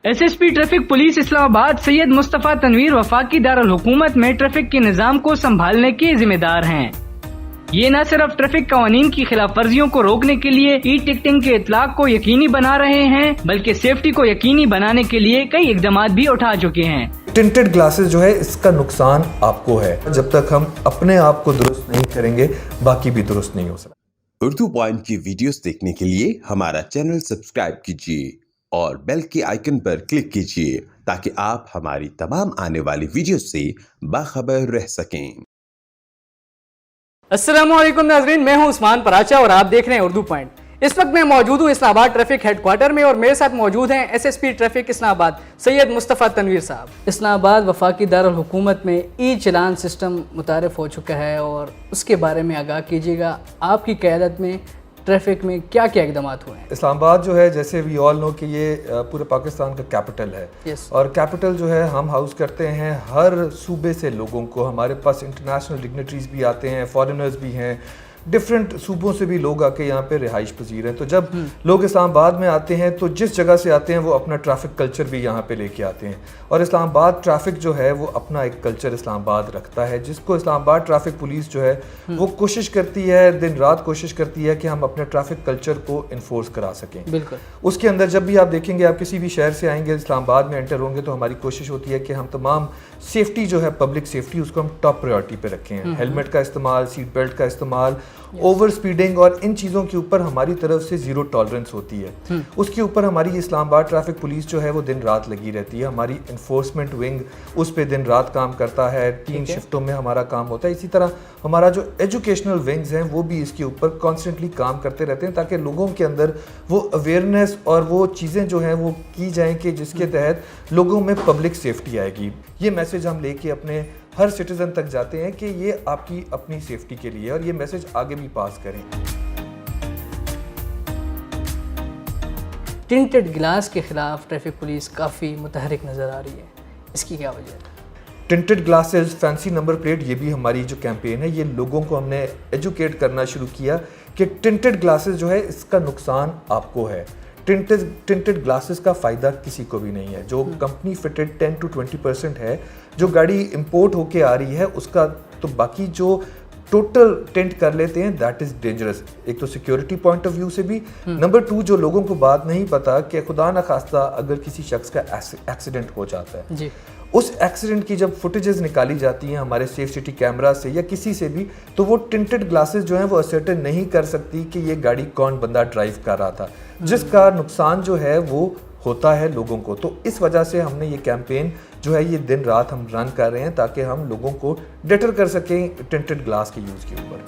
SSP traffic police Islamabad Syed Mustafa Tanveer वफाकी दारुल हुकूमत में ट्रैफिक के निज़ाम को संभालने के जिम्मेदार हैं। ये न सिर्फ ट्रैफिक कवानीन की खिलाफ वर्जियों को रोकने के लिए ई टिकटिंग के इतलाक को यकीनी बना रहे हैं, बल्कि सेफ्टी को यकीनी बनाने के लिए कई इकदाम भी उठा चुके हैं। टिंटेड ग्लासेस जो है, इसका नुकसान आपको है। जब तक हम अपने आप को दुरुस्त नहीं करेंगे, बाकी भी दुरुस्त नहीं हो सकता। उर्दू पॉइंट की वीडियोस देखने के लिए हमारा चैनल सब्सक्राइब कीजिए और बेल के आइकन पर क्लिक कीजिए ताकि आप हमारी तमाम आने वाली वीडियो से बाखबर रह सकें। अस्सलामुअलैकुम नाज़रीन, मैं हूं उस्मान पराचा और आप देख रहे हैं उर्दू पॉइंट। इस वक्त मैं मौजूद हूं इस्लामाबाद ट्रैफिक हेडक्वार्टर में और मेरे साथ मौजूद हैं एसएसपी ट्रैफिक इस्लामाबाद सैयद मुस्तफ़ा तनवीर साहब। इस्लामाबाद वफाकी दारुल हुकूमत में ई चलान सिस्टम मुतारिफ हो चुका है और उसके बारे में आगाह कीजिएगा, आपकी क़यादत में ट्रैफिक में क्या क्या इकदाम हुए हैं। इस्लामाबाद जो है, जैसे वी ऑल नो कि ये पूरे पाकिस्तान का कैपिटल है। और कैपिटल जो है, हम हाउस करते हैं हर सूबे से लोगों को। हमारे पास इंटरनेशनल डिग्नेटरीज भी आते हैं, फॉरेनर्स भी हैं, डिफरेंट सूबों से भी लोग आके यहाँ पे रिहाइश पजीर हैं। तो जब लोग इस्लामाबाद में आते हैं तो जिस जगह से आते हैं वो अपना ट्रैफिक कल्चर भी यहाँ पे लेके आते हैं। और इस्लामाबाद ट्रैफिक जो है वो अपना एक कल्चर इस्लामाबाद रखता है, जिसको इस्लामाबाद ट्रैफिक पुलिस जो है वो कोशिश करती है, दिन रात कोशिश करती है कि हम अपने ट्रैफिक कल्चर को इन्फोर्स करा सकें। बिल्कुल। उसके अंदर जब भी आप देखेंगे, आप किसी भी शहर से आएंगे, इस्लामाबाद में एंटर होंगे, तो हमारी कोशिश होती है कि हम तमाम सेफ्टी जो है, पब्लिक सेफ्टी, उसको हम टॉप प्रायोरिटी पे रखें हैं। हेलमेट का इस्तेमाल, सीट बेल्ट का इस्तेमाल, ओवर स्पीडिंग और इन चीज़ों के ऊपर हमारी तरफ से ज़ीरो टॉलरेंस होती है। उसके ऊपर हमारी इस्लामाबाद ट्रैफिक पुलिस जो है वो दिन रात लगी रहती है। हमारी इन्फोर्समेंट विंग उस पर दिन रात काम करता है, 3 शिफ्टों में हमारा काम होता है। इसी तरह हमारा जो एजुकेशनल विंग्स हैं वो भी इसके ऊपर कॉन्स्टेंटली काम करते रहते हैं, ताकि लोगों के अंदर वो अवेयरनेस और वो चीज़ें जो हैं वो की जाएँ कि जिसके तहत लोगों में पब्लिक सेफ्टी आएगी। ये मैसेज हम लेके अपने हर सिटीजन तक जाते हैं कि ये आपकी अपनी सेफ्टी के लिए, और ये मैसेज आगे भी पास करें। टिंटेड ग्लास के खिलाफ ट्रैफिक पुलिस काफ़ी मुतहरिक नज़र आ रही है, इसकी क्या वजह है? Tinted glasses, fancy number plate, ये भी हमारी जो कैंपेन है, ये लोगों को हमने एजुकेट करना शुरू किया कि टिंटेड ग्लासेस जो है इसका नुकसान आपको है। टिंटेड ग्लासेस का फ़ायदा किसी को भी नहीं है। जो कंपनी फिटेड 10 to 20% है, जो गाड़ी इंपोर्ट होके आ रही है उसका, तो बाकी जो टोटल टेंट कर लेते हैं, दैट इज़ डेंजरस। एक तो सिक्योरिटी पॉइंट ऑफ व्यू से भी, नंबर 2 जो लोगों को बात नहीं पता कि खुदा न खास्ता अगर किसी शख्स का एक्सीडेंट हो जाता है जी, उस एक्सीडेंट की जब फुटेजेस निकाली जाती हैं हमारे सेफ सिटी कैमरा से या किसी से भी, तो वो टिंटेड ग्लासेस जो हैं वो असर्टेन नहीं कर सकती कि ये गाड़ी कौन बंदा ड्राइव कर रहा था, जिसका नुकसान जो है वो होता है लोगों को। तो इस वजह से हमने ये कैंपेन जो है ये दिन रात हम रन कर रहे हैं, ताकि हम लोगों को डेटर कर सकें टिंटेड ग्लास के यूज़ के ऊपर।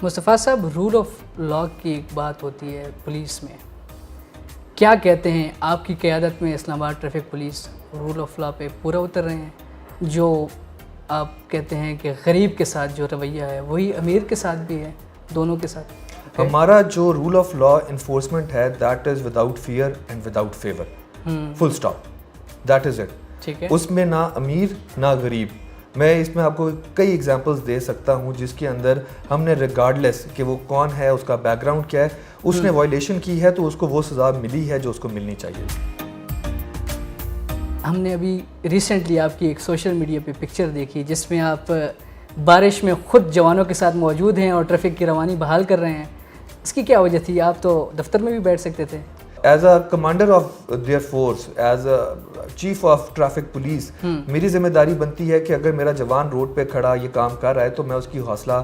मुस्तफ़ा साहब, रूल ऑफ लॉ की एक बात होती है पुलिस में, क्या कहते हैं आपकी क़यादत में Islamabad traffic police rule of law पे पूरा उतर रहे हैं? जो आप कहते हैं कि गरीब के साथ जो रवैया है वही अमीर के साथ भी है, दोनों के साथ? हमारा जो रूल ऑफ लॉ इन्फोर्समेंट है, that is without fear and without favour, full stop, that is it. ठीक है, उसमें ना अमीर ना गरीब। मैं इसमें आपको कई एग्जांपल्स दे सकता हूँ जिसके अंदर हमने रिगार्डलेस कि वो कौन है, उसका बैकग्राउंड क्या है, उसने वायलेशन की है तो उसको वो सज़ा मिली है जो उसको मिलनी चाहिए। हमने अभी रिसेंटली आपकी एक सोशल मीडिया पे पिक्चर देखी जिसमें आप बारिश में खुद जवानों के साथ मौजूद हैं और ट्रैफिक की रवानी बहाल कर रहे हैं, इसकी क्या वजह थी? आप तो दफ्तर में भी बैठ सकते थे। As a commander of their force, as a chief of traffic police, मेरी जिम्मेदारी बनती है कि अगर मेरा जवान रोड पे खड़ा ये काम कर रहा है तो मैं उसकी हौसला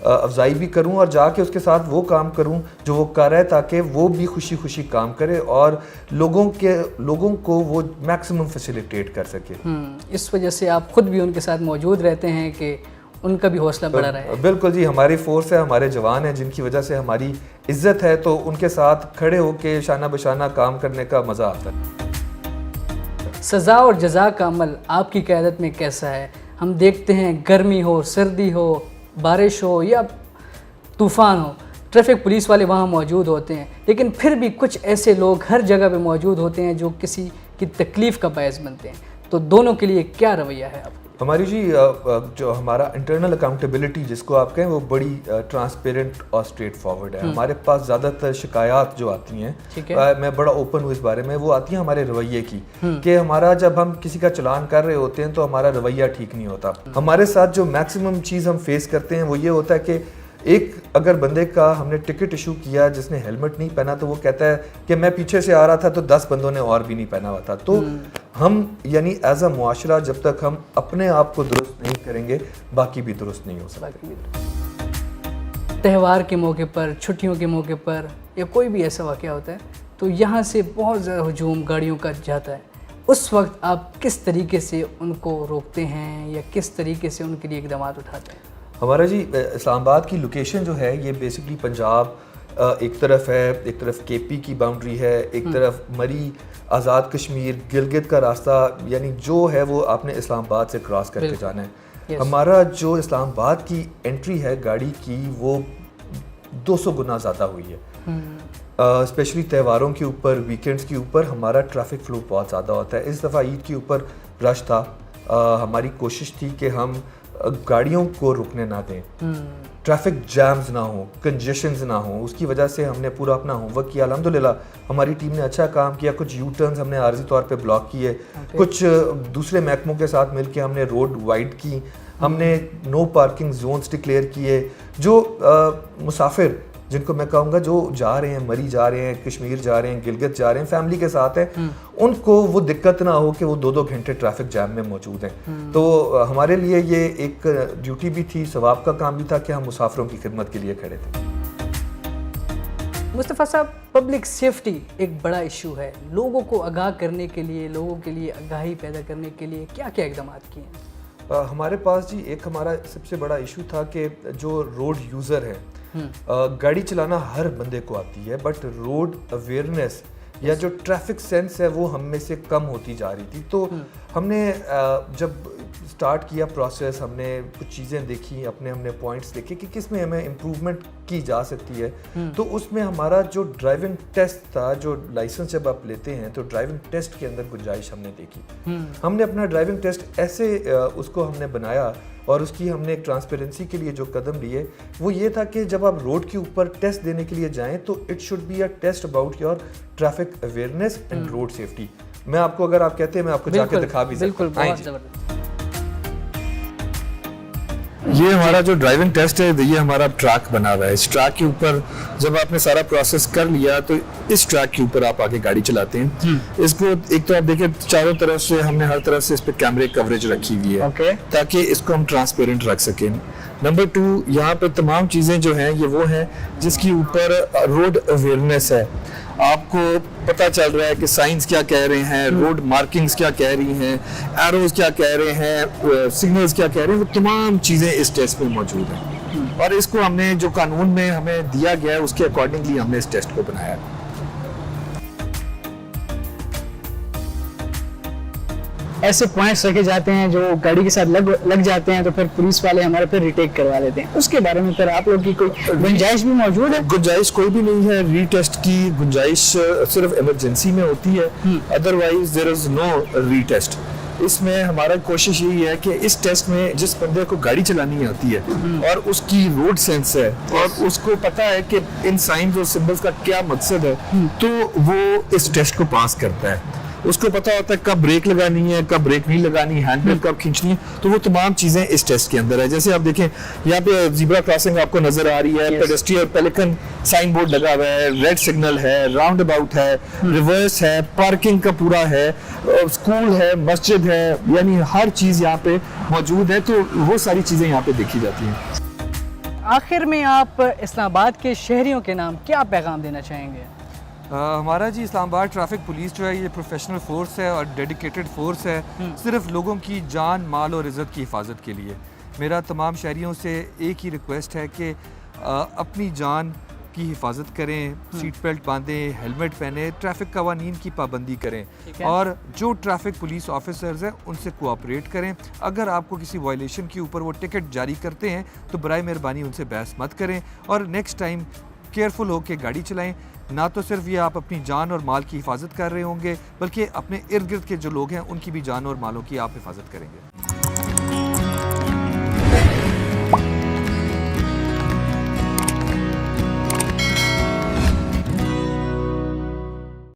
अफजाई भी करूं और जाके उसके साथ वो काम करूं जो वो कर रहा है, ताकि वो भी खुशी खुशी काम करे और लोगों को वो मैक्सिमम फैसिलिटेट कर सके। इस वजह से आप खुद भी उनके साथ मौजूद रहते हैं कि उनका भी हौसला बढ़ा रहा है। बिल्कुल जी, हमारी फोर्स है, हमारे जवान हैं जिनकी वजह से हमारी इज्जत है, तो उनके साथ खड़े होके शाना बशाना काम करने का मज़ा आता है। सज़ा और जज़ा का अमल आपकी क़यादत में कैसा है? हम देखते हैं गर्मी हो, सर्दी हो, बारिश हो या तूफ़ान हो, ट्रैफिक पुलिस वाले वहाँ मौजूद होते हैं, लेकिन फिर भी कुछ ऐसे लोग हर जगह पे मौजूद होते हैं जो किसी की तकलीफ़ का बायस बनते हैं। तो दोनों के लिए क्या रवैया है आपका? हमारी जी जो हमारा इंटरनल अकाउंटेबिलिटी जिसको आप कहें वो बड़ी ट्रांसपेरेंट और स्ट्रेट फॉरवर्ड है। हमारे पास ज़्यादातर शिकायत जो आती हैं, मैं बड़ा ओपन हूँ इस बारे में, वो आती हैं हमारे रवैये की, कि हमारा जब हम किसी का चलान कर रहे होते हैं तो हमारा रवैया ठीक नहीं होता। हमारे साथ जो मैक्सिमम चीज़ हम फेस करते हैं वो ये होता है कि एक अगर बंदे का हमने टिकट इशू किया जिसने हेलमेट नहीं पहना, तो वो कहता है कि मैं पीछे से आ रहा था तो 10 बंदों ने और भी नहीं पहना हुआ था। तो हम यानी एज अ मुआशरा जब तक हम अपने आप को दुरुस्त नहीं करेंगे, बाकी भी दुरुस्त नहीं हो सकता। त्यौहार के मौके पर, छुट्टियों के मौके पर या कोई भी ऐसा वाक़या होता है तो यहाँ से बहुत ज़्यादा हजूम गाड़ियों का जाता है, उस वक्त आप किस तरीके से उनको रोकते हैं या किस तरीके से उनके लिए इक़दाम उठाते हैं? हमारा जी इस्लामाबाद की लोकेशन जो है ये बेसिकली पंजाब एक तरफ है, एक तरफ केपी की बाउंड्री है, एक तरफ मरी, आज़ाद कश्मीर, गिलगित का रास्ता, यानी जो है वो आपने इस्लामाबाद से क्रॉस करके जाना है। हमारा जो इस्लामाबाद की एंट्री है गाड़ी की वो 200 गुना ज़्यादा हुई है। स्पेशली त्योहारों के ऊपर, वीकेंड्स के ऊपर हमारा ट्रैफिक फ्लो बहुत ज़्यादा होता है। इस दफ़ा ईद के ऊपर रश था। हमारी कोशिश थी कि हम गाड़ियों को रुकने ना दें, ट्रैफिक जैम्स ना हो, कंजेशंस ना हो, उसकी वजह से हमने पूरा अपना होमवर्क किया। अल्हम्दुलिल्लाह हमारी टीम ने अच्छा काम किया। कुछ यू टर्न्स हमने आर्जी तौर पे ब्लॉक किए, कुछ दूसरे महकमों के साथ मिलकर हमने रोड वाइड की, हमने नो पार्किंग जोन्स डिक्लेयर किए। जो मुसाफिर जिनको मैं कहूँगा जो जा रहे हैं, मरी जा रहे हैं, कश्मीर जा रहे हैं, गिलगित जा रहे हैं, फैमिली के साथ हैं, उनको वो दिक्कत ना हो कि वो 2-2 घंटे ट्रैफिक जैम में मौजूद हैं। तो हमारे लिए ये एक ड्यूटी भी थी, सवाब का काम भी था कि हम मुसाफिरों की खिदमत के लिए खड़े थे। मुस्तफ़ा साहब, पब्लिक सेफ्टी एक बड़ा इशू है। लोगों को आगाह करने के लिए, लोगों के लिए आगाही पैदा करने के लिए क्या क्या इक़दाम किए हैं? हमारे पास जी एक हमारा सबसे बड़ा इशू था कि जो रोड यूज़र है, गाड़ी चलाना हर बंदे को आती है, बट रोड अवेयरनेस या जो ट्रैफिक सेंस है वो हम में से कम होती जा रही थी। तो हमने जब स्टार्ट किया प्रोसेस, हमने कुछ चीज़ें देखी, हमने पॉइंट्स देखे कि किस में हमें इम्प्रूवमेंट की जा सकती है। तो उसमें हमारा जो ड्राइविंग टेस्ट था, जो लाइसेंस जब आप लेते हैं तो ड्राइविंग टेस्ट के अंदर गुंजाइश हमने देखी। हमने अपना ड्राइविंग टेस्ट ऐसे उसको हमने बनाया और उसकी हमने एक ट्रांसपेरेंसी के लिए जो कदम लिए वो ये था कि जब आप रोड के ऊपर टेस्ट देने के लिए जाएं तो it should be a test about your traffic awareness and road safety. मैं आपको, अगर आप कहते हैं, मैं आपको जाके दिखा भी सकता हूं। ये हमारा जो ड्राइविंग टेस्ट है, ये हमारा ट्रैक बना हुआ है। इस ट्रैक के ऊपर जब आपने सारा प्रोसेस कर लिया तो इस ट्रैक के ऊपर आप आके गाड़ी चलाते हैं। इसको एक तो आप देखिए चारों तरफ से हमने हर तरफ से इस पे कैमरे कवरेज रखी हुई है, ताकि इसको हम ट्रांसपेरेंट रख सकें। नंबर 2, यहाँ पे तमाम चीज़ें जो हैं ये वो हैं जिसके ऊपर रोड अवेयरनेस है। आपको पता चल रहा है कि साइंस क्या कह रहे हैं, रोड मार्किंग्स क्या कह रही हैं, एरोज क्या कह रहे हैं, सिग्नल्स क्या कह रहे हैं, वो तमाम चीज़ें इस टेस्ट में मौजूद हैं। और इसको हमने जो कानून में हमें दिया गया है उसके अकॉर्डिंगली हमने इस टेस्ट को बनाया है। ऐसे पॉइंट्स रखे जाते हैं जो गाड़ी के साथ लग जाते हैं तो फिर पुलिस वाले हमारे फिर रिटेक करवा लेते हैं। उसके बारे में फिर आप लोग की कोई गुंजाइश भी मौजूद है? गुंजाइश कोई भी नहीं है। रीटेस्ट की गुंजाइश सिर्फ इमरजेंसी में होती है, otherwise there is no retest. इसमें हमारा कोशिश यही है कि इस टेस्ट में जिस बंदे को गाड़ी चलानी आती है और उसकी रोड सेंस है और उसको पता है कि इन साइंस और सिंबल्स का क्या मकसद है, तो वो इस टेस्ट को पास करता है। उसको पता होता है कब ब्रेक लगानी है, कब ब्रेक नहीं लगानी, हैंड ब्रेक कब खींचनी है, तो वो तमाम चीजें इस टेस्ट के अंदर है। जैसे आप देखें यहाँ पे ज़ीब्रा क्रॉसिंग आपको नजर आ रही है, पेडेस्ट्रियन पेलिकन साइन बोर्ड लगा हुआ है, रेड सिग्नल है, राउंड अबाउट है, रिवर्स है, पार्किंग का पूरा है, स्कूल है, मस्जिद है, यानी हर चीज यहाँ पे मौजूद है। तो वो सारी चीजें यहाँ पे देखी जाती हैं। आखिर में आप इस्लामाबाद के शहरियों के नाम क्या पैगाम देना चाहेंगे? हमारा जी इस्लामाबाद ट्रैफिक पुलिस जो है ये प्रोफेशनल फोर्स है और डेडिकेटेड फोर्स है, सिर्फ लोगों की जान, माल और इज़्ज़त की हिफाजत के लिए। मेरा तमाम शहरियों से एक ही रिक्वेस्ट है कि अपनी जान की हिफाजत करें, सीट बेल्ट बांधें, हेलमेट पहने, ट्रैफिक कवानीन की पाबंदी करें और जो ट्रैफिक पुलिस ऑफिसर्स हैं उनसे कोऑपरेट करें। अगर आपको किसी वायलेशन के ऊपर वो टिकट जारी करते हैं तो बराए मेहरबानी उनसे बहस मत करें और नेक्स्ट टाइम केयरफुल होकर गाड़ी चलाएं। ना तो सिर्फ ये आप अपनी जान और माल की हिफाजत कर रहे होंगे, बल्कि अपने इर्द गिर्द के जो लोग हैं उनकी भी जान और मालों की आप हिफाजत करेंगे।